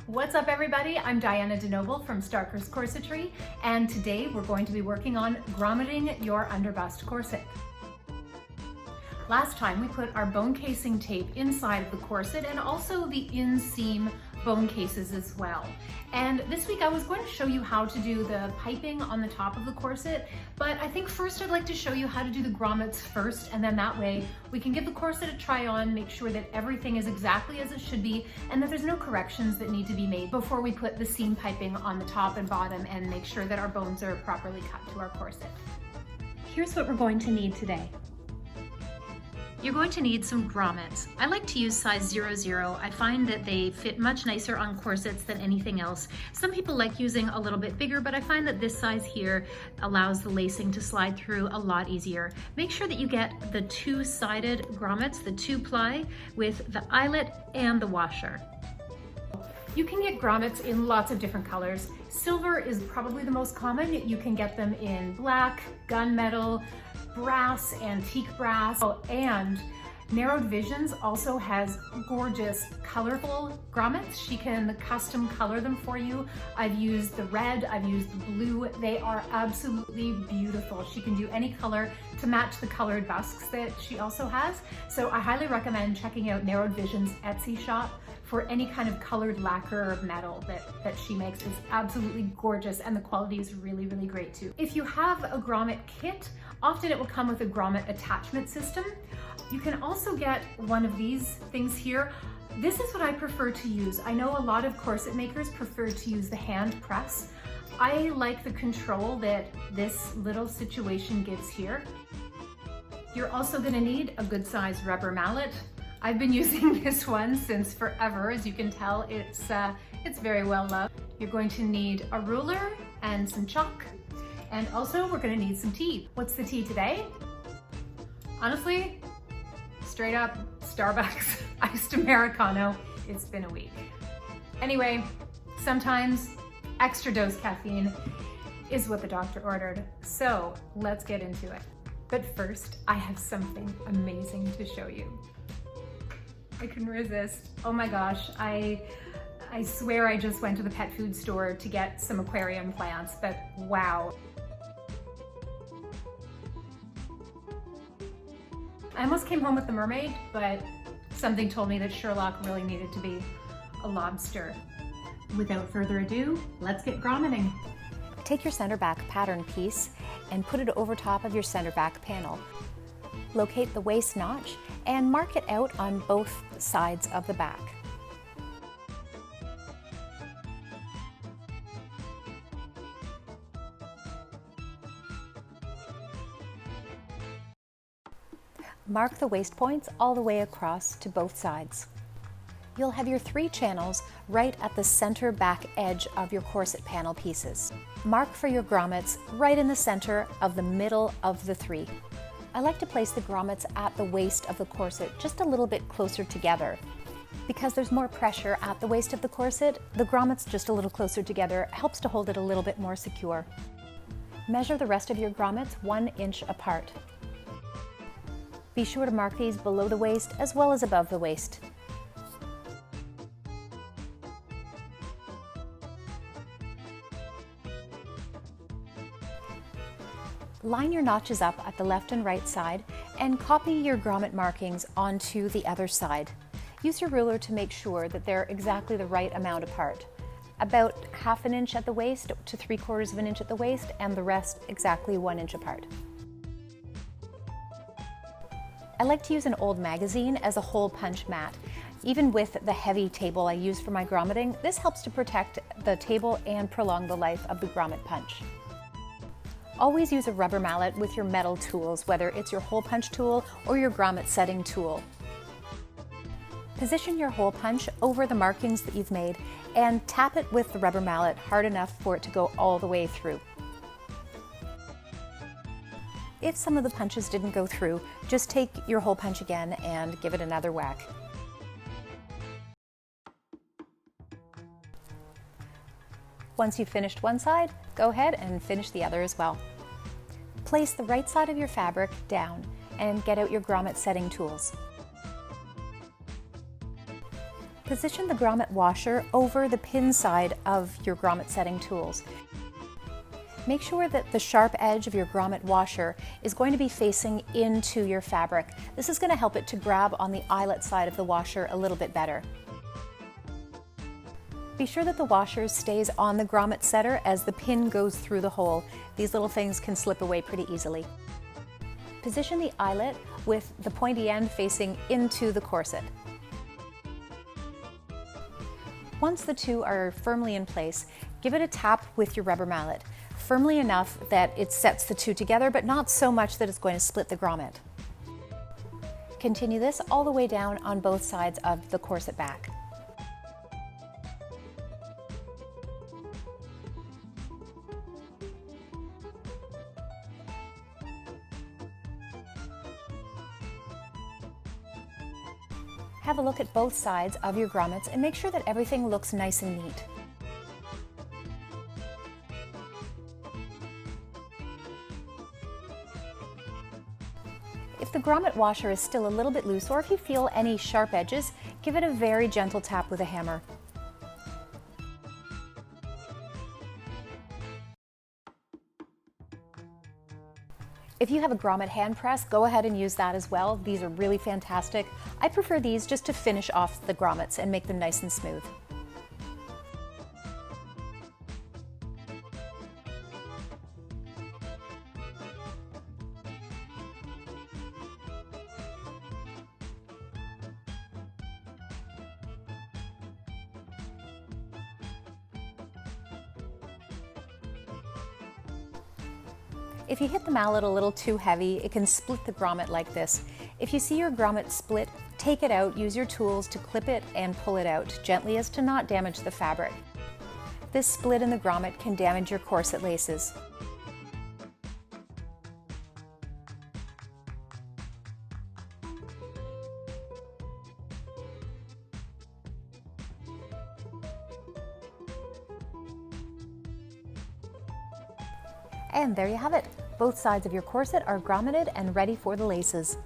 What's up everybody? I'm Diana DeNoble from Starker's Corsetry, and today we're going to be working on grommeting your underbust corset. Last time we put our bone casing tape inside of the corset and also the inseam bone cases as well. And this week I was going to show you how to do the piping on the top of the corset, but I think first I'd like to show you how to do the grommets first, and then that way we can give the corset a try on, make sure that everything is exactly as it should be and that there's no corrections that need to be made before we put the seam piping on the top and bottom and make sure that our bones are properly cut to our corset. Here's what we're going to need today. You're going to need some grommets. I like to use size 00. I find that they fit much nicer on corsets than anything else. Some people like using a little bit bigger, but I find that this size here allows the lacing to slide through a lot easier. Make sure that you get the two-sided grommets, the 2-ply, with the eyelet and the washer. You can get grommets in lots of different colors. Silver is probably the most common. You can get them in black, gunmetal, brass, antique brass, and Narrowed Visions also has gorgeous colorful grommets. She can custom color them for you. I've used the red, I've used the blue. They are absolutely beautiful. She can do any color to match the colored busks that she also has. So I highly recommend checking out Narrowed Visions Etsy shop for any kind of colored lacquer or metal that she makes. Is absolutely gorgeous, and the quality is really, really great too. If you have a grommet kit, often it will come with a grommet attachment system. You can also get one of these things here. This is what I prefer to use. I know a lot of corset makers prefer to use the hand press. I like the control that this little situation gives here. You're also gonna need a good size rubber mallet. I've been using this one since forever. As you can tell, it's very well loved. You're going to need a ruler and some chalk. And also we're gonna need some tea. What's the tea today? Honestly, straight up Starbucks iced Americano. It's been a week. Anyway, sometimes extra dose caffeine is what the doctor ordered. So let's get into it. But first, I have something amazing to show you. I couldn't resist. Oh my gosh, I swear I just went to the pet food store to get some aquarium plants, but wow. I almost came home with the mermaid, but something told me that Sherlock really needed to be a lobster. Without further ado, let's get grommeting. Take your center back pattern piece and put it over top of your center back panel. Locate the waist notch and mark it out on both sides of the back. Mark the waist points all the way across to both sides. You'll have your 3 channels right at the center back edge of your corset panel pieces. Mark for your grommets right in the center of the middle of the 3. I like to place the grommets at the waist of the corset just a little bit closer together. Because there's more pressure at the waist of the corset, the grommets just a little closer together helps to hold it a little bit more secure. Measure the rest of your grommets 1 inch apart. Be sure to mark these below the waist as well as above the waist. Line your notches up at the left and right side and copy your grommet markings onto the other side. Use your ruler to make sure that they're exactly the right amount apart. About 1/2 inch at the waist to 3/4 of an inch at the waist, and the rest exactly 1 inch apart. I like to use an old magazine as a hole punch mat. Even with the heavy table I use for my grommeting, this helps to protect the table and prolong the life of the grommet punch. Always use a rubber mallet with your metal tools, whether it's your hole punch tool or your grommet setting tool. Position your hole punch over the markings that you've made and tap it with the rubber mallet hard enough for it to go all the way through. If some of the punches didn't go through, just take your hole punch again and give it another whack. Once you've finished one side, go ahead and finish the other as well. Place the right side of your fabric down and get out your grommet setting tools. Position the grommet washer over the pin side of your grommet setting tools. Make sure that the sharp edge of your grommet washer is going to be facing into your fabric. This is going to help it to grab on the eyelet side of the washer a little bit better. Be sure that the washer stays on the grommet setter as the pin goes through the hole. These little things can slip away pretty easily. Position the eyelet with the pointy end facing into the corset. Once the two are firmly in place, give it a tap with your rubber mallet, firmly enough that it sets the two together, but not so much that it's going to split the grommet. Continue this all the way down on both sides of the corset back. Have a look at both sides of your grommets and make sure that everything looks nice and neat. If the grommet washer is still a little bit loose, or if you feel any sharp edges, give it a very gentle tap with a hammer. If you have a grommet hand press, go ahead and use that as well. These are really fantastic. I prefer these just to finish off the grommets and make them nice and smooth. If you hit the mallet a little too heavy, it can split the grommet like this. If you see your grommet split, take it out, use your tools to clip it and pull it out gently as to not damage the fabric. This split in the grommet can damage your corset laces. And there you have it. Both sides of your corset are grommeted and ready for the laces.